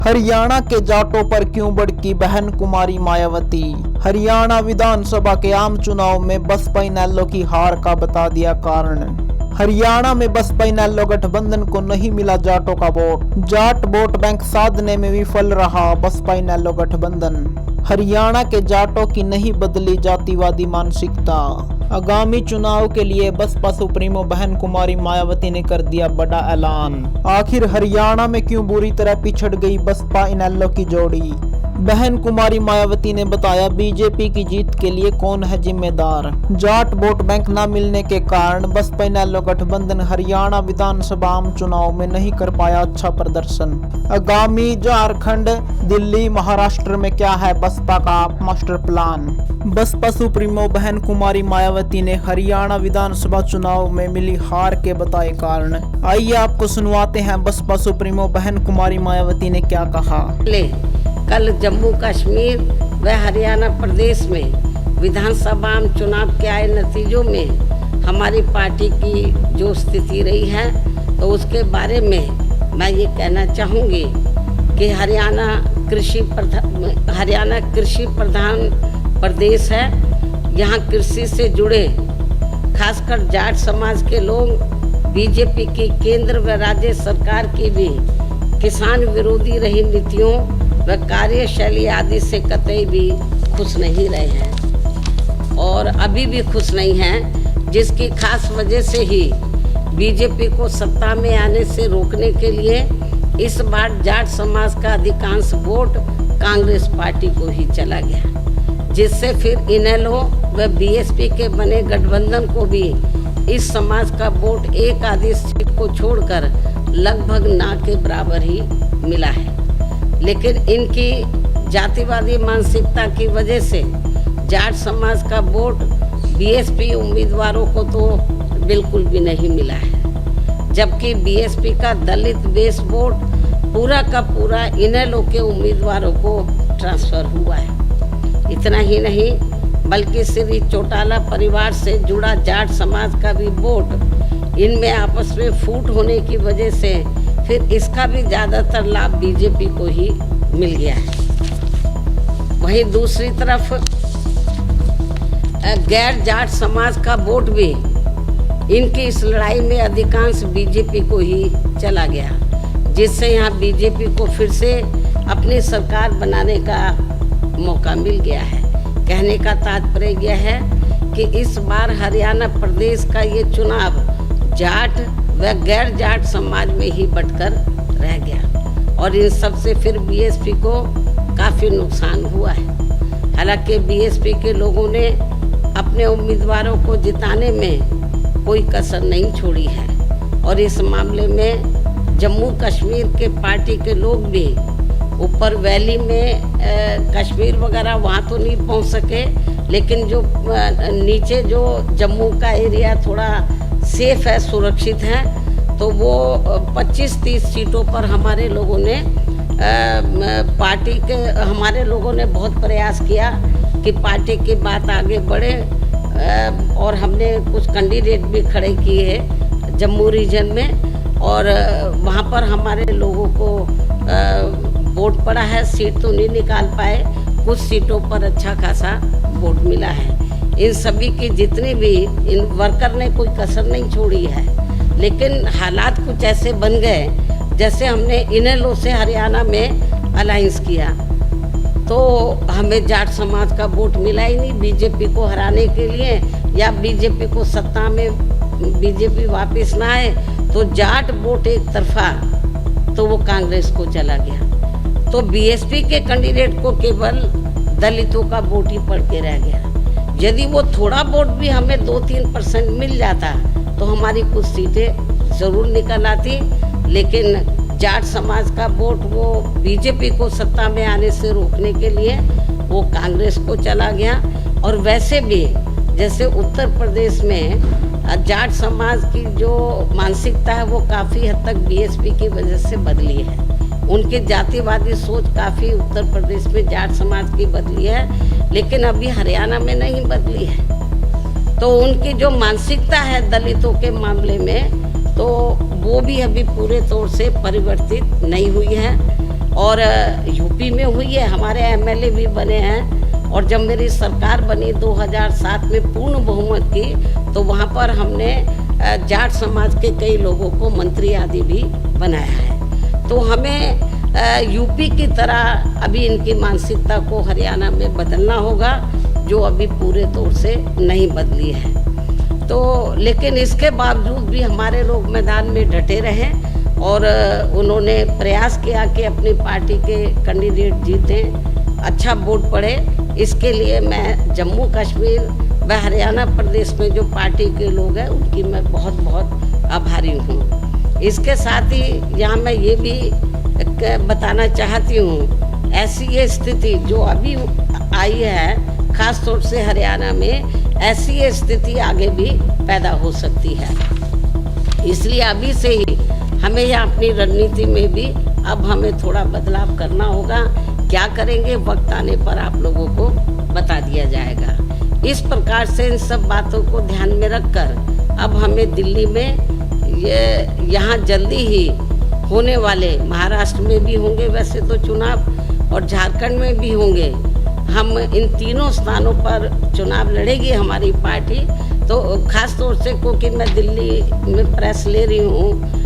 हरियाणा के जाटों पर क्यों भड़की बहन कुमारी मायावती। हरियाणा विधानसभा के आम चुनाव में बसपा इनेलो की हार का बता दिया कारण। हरियाणा में बसपा इनेलो गठबंधन को नहीं मिला जाटों का वोट। जाट वोट बैंक साधने में विफल रहा बसपा इनेलो गठबंधन। हरियाणा के जाटों की नहीं बदली जातिवादी मानसिकता। आगामी चुनाव के लिए बसपा सुप्रीमो बहन कुमारी मायावती ने कर दिया बड़ा ऐलान। आखिर हरियाणा में क्यों बुरी तरह पिछड़ गई बसपा इनेलो की जोड़ी। बहन कुमारी मायावती ने बताया बीजेपी की जीत के लिए कौन है जिम्मेदार। जाट वोट बैंक न मिलने के कारण बसपा इनेलो गठबंधन हरियाणा विधानसभा आम चुनाव में नहीं कर पाया अच्छा प्रदर्शन। आगामी झारखंड, दिल्ली, महाराष्ट्र में क्या है बसपा का मास्टर प्लान। बसपा सुप्रीमो बहन कुमारी मायावती ने हरियाणा विधानसभा चुनाव में मिली हार के बताए कारण। आइए आपको सुनवाते हैं बसपा सुप्रीमो बहन कुमारी मायावती ने क्या कहा। कल जम्मू कश्मीर व हरियाणा प्रदेश में विधानसभा आम चुनाव के आए नतीजों में हमारी पार्टी की जो स्थिति रही है तो उसके बारे में मैं ये कहना चाहूँगी कि हरियाणा कृषि प्रधान प्रदेश है। यहाँ कृषि से जुड़े खासकर जाट समाज के लोग बीजेपी की केंद्र व राज्य सरकार की भी किसान विरोधी रही नीतियों व कार्यशैली आदि से कतई भी खुश नहीं रहे हैं और अभी भी खुश नहीं हैं, जिसकी खास वजह से ही बीजेपी को सत्ता में आने से रोकने के लिए इस बार जाट समाज का अधिकांश वोट कांग्रेस पार्टी को ही चला गया, जिससे फिर इनेलो व बीएसपी के बने गठबंधन को भी इस समाज का वोट एक आधी सीट को छोड़कर लगभग ना के बराबर ही मिला है। लेकिन इनकी जातिवादी मानसिकता की वजह से जाट समाज का वोट बीएसपी उम्मीदवारों को तो बिल्कुल भी नहीं मिला है, जबकि बीएसपी का दलित बेस वोट पूरा का पूरा इनेलो के उम्मीदवारों को ट्रांसफर हुआ है। इतना ही नहीं बल्कि श्री चौटाला परिवार से जुड़ा जाट समाज का भी वोट इनमें आपस में फूट होने की वजह से फिर इसका भी ज़्यादातर लाभ बीजेपी को ही मिल गया है। वहीं दूसरी तरफ गैर जाट समाज का वोट भी इनकी इस लड़ाई में अधिकांश बीजेपी को ही चला गया, जिससे यहाँ बीजेपी को फिर से अपनी सरकार बनाने का मौका मिल गया है। कहने का तात्पर्य यह है कि इस बार हरियाणा प्रदेश का ये चुनाव जाट व गैर जाट समाज में ही बंटकर रह गया और इन सब से फिर बीएसपी को काफ़ी नुकसान हुआ है। हालांकि बीएसपी के लोगों ने अपने उम्मीदवारों को जिताने में कोई कसर नहीं छोड़ी है और इस मामले में जम्मू कश्मीर के पार्टी के लोग भी ऊपर वैली में कश्मीर वगैरह वहाँ तो नहीं पहुँच सके, लेकिन जो नीचे जो जम्मू का एरिया थोड़ा सेफ है, सुरक्षित है, तो वो 25-30 सीटों पर हमारे लोगों ने हमारे लोगों ने बहुत प्रयास किया कि पार्टी की बात आगे बढ़े और हमने कुछ कैंडिडेट भी खड़े किए जम्मू रीजन में और वहाँ पर हमारे लोगों को वोट पड़ा है। सीट तो नहीं निकाल पाए, कुछ सीटों पर अच्छा खासा वोट मिला है। इन सभी की जितनी भी इन वर्कर ने कोई कसर नहीं छोड़ी है, लेकिन हालात कुछ ऐसे बन गए जैसे हमने इनेलो से हरियाणा में अलायंस किया तो हमें जाट समाज का वोट मिला ही नहीं बीजेपी को हराने के लिए, या बीजेपी को सत्ता में बीजेपी वापस ना आए तो जाट वोट एक तरफा तो वो कांग्रेस को चला गया, तो बीएसपी के कैंडिडेट को केवल दलितों का वोट ही पड़ के रह गया। यदि वो थोड़ा वोट भी हमें 2-3% मिल जाता तो हमारी कुछ सीटें ज़रूर निकल आती, लेकिन जाट समाज का वोट वो बीजेपी को सत्ता में आने से रोकने के लिए वो कांग्रेस को चला गया। और वैसे भी जैसे उत्तर प्रदेश में जाट समाज की जो मानसिकता है वो काफ़ी हद तक बीएसपी की वजह से बदली है। उनकी जातिवादी सोच काफ़ी उत्तर प्रदेश में जाट समाज की बदली है, लेकिन अभी हरियाणा में नहीं बदली है। तो उनकी जो मानसिकता है दलितों के मामले में तो वो भी अभी पूरे तौर से परिवर्तित नहीं हुई है। और यूपी में हुई है, हमारे एमएलए भी बने हैं। और जब मेरी सरकार बनी 2007 में पूर्ण बहुमत की, तो वहाँ पर हमने जाट समाज के कई लोगों को मंत्री आदि भी बनाया है। तो हमें यूपी की तरह अभी इनकी मानसिकता को हरियाणा में बदलना होगा, जो अभी पूरे तौर से नहीं बदली है। तो लेकिन इसके बावजूद भी हमारे लोग मैदान में डटे रहे और उन्होंने प्रयास किया कि अपनी पार्टी के कैंडिडेट जीतें, अच्छा वोट पड़े। इसके लिए मैं जम्मू कश्मीर व हरियाणा प्रदेश में जो पार्टी के लोग हैं उनकी मैं बहुत बहुत आभारी हूँ। इसके साथ ही यहाँ मैं ये भी बताना चाहती हूँ, ऐसी ये स्थिति जो अभी आई है खास तौर से हरियाणा में, ऐसी ये स्थिति आगे भी पैदा हो सकती है। इसलिए अभी से ही हमें यहाँ अपनी रणनीति में भी अब हमें थोड़ा बदलाव करना होगा। क्या करेंगे वक्त आने पर आप लोगों को बता दिया जाएगा। इस प्रकार से इन सब बातों को ध्यान में रखकर अब हमें दिल्ली में यहाँ जल्दी ही होने वाले, महाराष्ट्र में भी होंगे वैसे तो चुनाव और झारखंड में भी होंगे, हम इन तीनों स्थानों पर चुनाव लड़ेगी हमारी पार्टी। तो खास तौर से क्योंकि मैं दिल्ली में प्रेस ले रही हूँ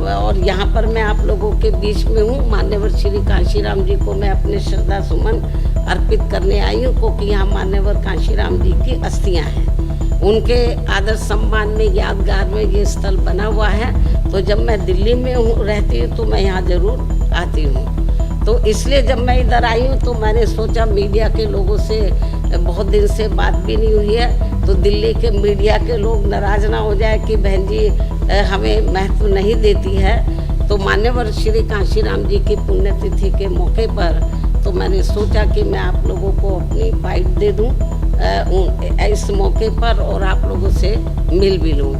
और यहाँ पर मैं आप लोगों के बीच में हूँ, मान्यवर श्री कांशीराम जी को मैं अपने श्रद्धा सुमन अर्पित करने आई हूँ, क्योंकि यहाँ मान्यवर कांशीराम जी की अस्थियाँ हैं। उनके आदर सम्मान में यादगार में ये स्थल बना हुआ है। तो जब मैं दिल्ली में रहती हूँ तो मैं यहाँ ज़रूर आती हूँ। तो इसलिए जब मैं इधर आई हूँ तो मैंने सोचा मीडिया के लोगों से बहुत दिन से बात भी नहीं हुई है, तो दिल्ली के मीडिया के लोग नाराज़ ना हो जाए कि बहन जी हमें महत्व नहीं देती है। तो मान्यवर श्री कांशीराम जी की पुण्यतिथि के मौके पर तो मैंने सोचा कि मैं आप लोगों को अपनी बाइट दे दूं इस मौके पर और आप लोगों से मिल भी लूँ।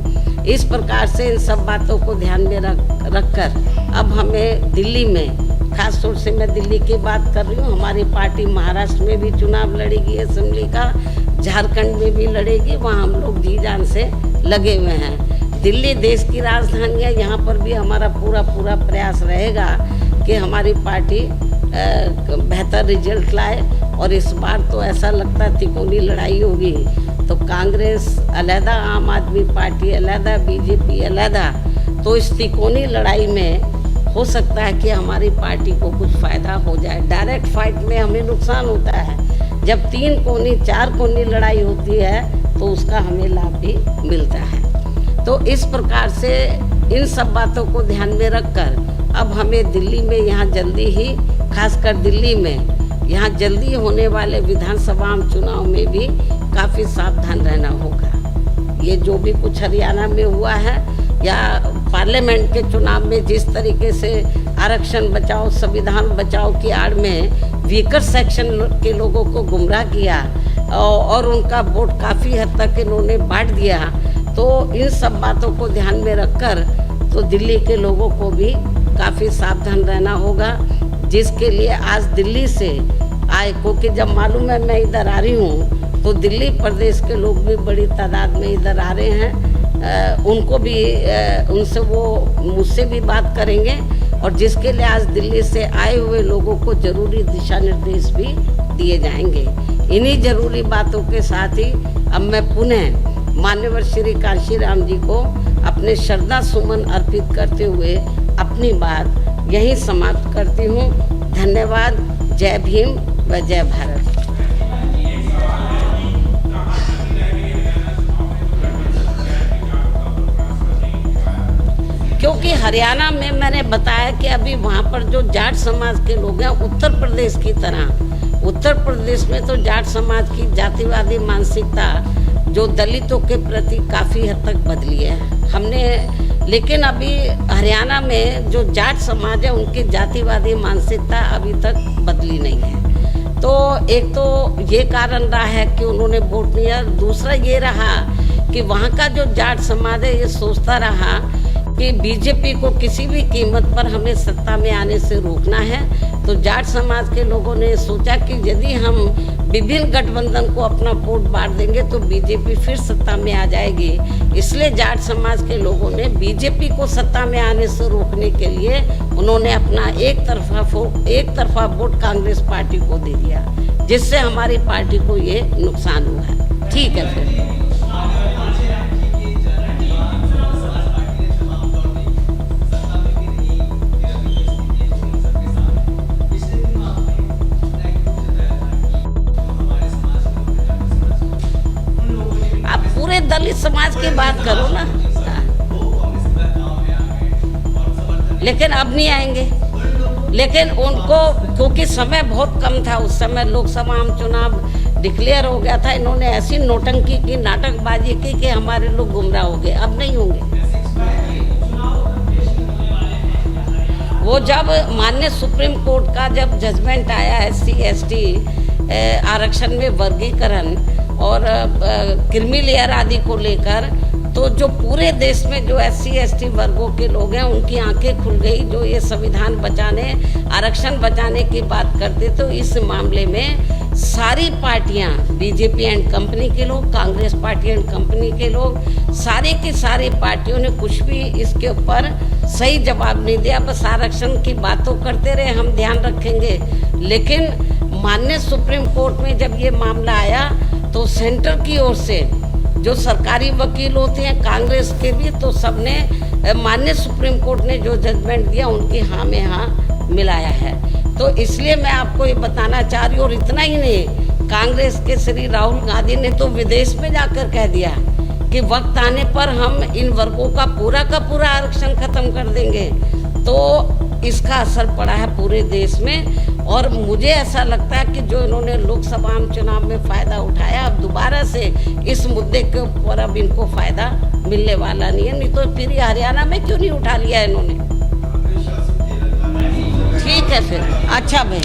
इस प्रकार से इन सब बातों को ध्यान में रखकर अब हमें दिल्ली में, खास तौर से मैं दिल्ली की बात कर रही हूँ, हमारी पार्टी महाराष्ट्र में भी चुनाव लड़ेगी असेंबली का, झारखंड में भी लड़ेगी, वहाँ हम लोग जी जान से लगे हुए हैं। दिल्ली देश की राजधानी है, यहाँ पर भी हमारा पूरा प्रयास रहेगा कि हमारी पार्टी बेहतर रिजल्ट लाए। और इस बार तो ऐसा लगता है तिकोनी लड़ाई होगी, तो कांग्रेस अलहदा, आम आदमी पार्टी अलहदा, बीजेपी अलहदा। तो इस तिकोनी लड़ाई में हो सकता है कि हमारी पार्टी को कुछ फ़ायदा हो जाए। डायरेक्ट फाइट में हमें नुकसान होता है, जब 3 कोनी 4 कोनी लड़ाई होती है तो उसका हमें लाभ भी मिलता है। तो इस प्रकार से इन सब बातों को ध्यान में रखकर अब हमें दिल्ली में यहाँ जल्दी ही, खासकर दिल्ली में यहाँ जल्दी होने वाले विधानसभा चुनाव में भी काफ़ी सावधान रहना होगा। ये जो भी कुछ हरियाणा में हुआ है या पार्लियामेंट के चुनाव में जिस तरीके से आरक्षण बचाओ, संविधान बचाओ की आड़ में वीकर सेक्शन के लोगों को गुमराह किया और उनका वोट काफ़ी हद तक इन्होंने बांट दिया। तो इन सब बातों को ध्यान में रखकर तो दिल्ली के लोगों को भी काफ़ी सावधान रहना होगा, जिसके लिए आज दिल्ली से आए, क्योंकि जब मालूम है मैं इधर आ रही हूँ तो दिल्ली प्रदेश के लोग भी बड़ी तादाद में इधर आ रहे हैं। उनको भी उनसे वो मुझसे भी बात करेंगे और जिसके लिए आज दिल्ली से आए हुए लोगों को ज़रूरी दिशा निर्देश भी दिए जाएंगे। इन्हीं ज़रूरी बातों के साथ ही अब मैं पुनः मान्यवर श्री कांशीराम जी को अपने श्रद्धा सुमन अर्पित करते हुए अपनी बात यहीं समाप्त करती हूँ। धन्यवाद। जय भीम व जय भारत। क्योंकि हरियाणा में मैंने बताया कि अभी वहाँ पर जो जाट समाज के लोग हैं, उत्तर प्रदेश की तरह, उत्तर प्रदेश में तो जाट समाज की जातिवादी मानसिकता जो दलितों के प्रति काफ़ी हद तक बदली है हमने, लेकिन अभी हरियाणा में जो जाट समाज है उनकी जातिवादी मानसिकता अभी तक बदली नहीं है। तो एक तो ये कारण रहा है कि उन्होंने वोट नहीं दिया, दूसरा ये रहा कि वहाँ का जो जाट समाज है ये सोचता रहा कि बीजेपी को किसी भी कीमत पर हमें सत्ता में आने से रोकना है। तो जाट समाज के लोगों ने सोचा कि यदि हम विभिन्न गठबंधन को अपना वोट बांट देंगे तो बीजेपी फिर सत्ता में आ जाएगी, इसलिए जाट समाज के लोगों ने बीजेपी को सत्ता में आने से रोकने के लिए उन्होंने अपना एक तरफा वोट कांग्रेस पार्टी को दे दिया, जिससे हमारी पार्टी को ये नुकसान हुआ है। ठीक है फिर दलित समाज की बात करो ना, लेकिन अब नहीं आएंगे। लेकिन उनको क्योंकि समय बहुत कम था, उस समय लोकसभा आम चुनाव डिक्लेयर हो गया था, इन्होंने ऐसी नोटंकी की, नाटकबाजी की कि हमारे लोग गुमराह हो गए। अब नहीं होंगे। वो जब माननीय सुप्रीम कोर्ट का जब जजमेंट आया SC/ST आरक्षण में वर्गीकरण और क्रीमी लेयर आदि को लेकर, तो जो पूरे देश में जो SC/ST वर्गों के लोग हैं उनकी आंखें खुल गई, जो ये संविधान बचाने, आरक्षण बचाने की बात करते। तो इस मामले में सारी पार्टियां, बीजेपी एंड कंपनी के लोग, कांग्रेस पार्टी एंड कंपनी के लोग, सारी की सारी पार्टियों ने कुछ भी इसके ऊपर सही जवाब नहीं दिया। बस आरक्षण की बातों करते रहे, हम ध्यान रखेंगे। लेकिन माननीय सुप्रीम कोर्ट में जब ये मामला आया तो सेंटर की ओर से जो सरकारी वकील होते हैं, कांग्रेस के भी, तो सबने माननीय सुप्रीम कोर्ट ने जो जजमेंट दिया उनकी हाँ में हाँ मिलाया है। तो इसलिए मैं आपको ये बताना चाह रही हूँ। और इतना ही नहीं, कांग्रेस के श्री राहुल गांधी ने तो विदेश में जाकर कह दिया कि वक्त आने पर हम इन वर्गों का पूरा आरक्षण खत्म कर देंगे। तो इसका असर पड़ा है पूरे देश में। और मुझे ऐसा लगता है कि जो इन्होंने लोकसभा आम चुनाव में फ़ायदा उठाया, अब दोबारा से इस मुद्दे के ऊपर अब इनको फ़ायदा मिलने वाला नहीं है। नहीं तो फिर हरियाणा में क्यों नहीं उठा लिया इन्होंने। ठीक है फिर, अच्छा भाई।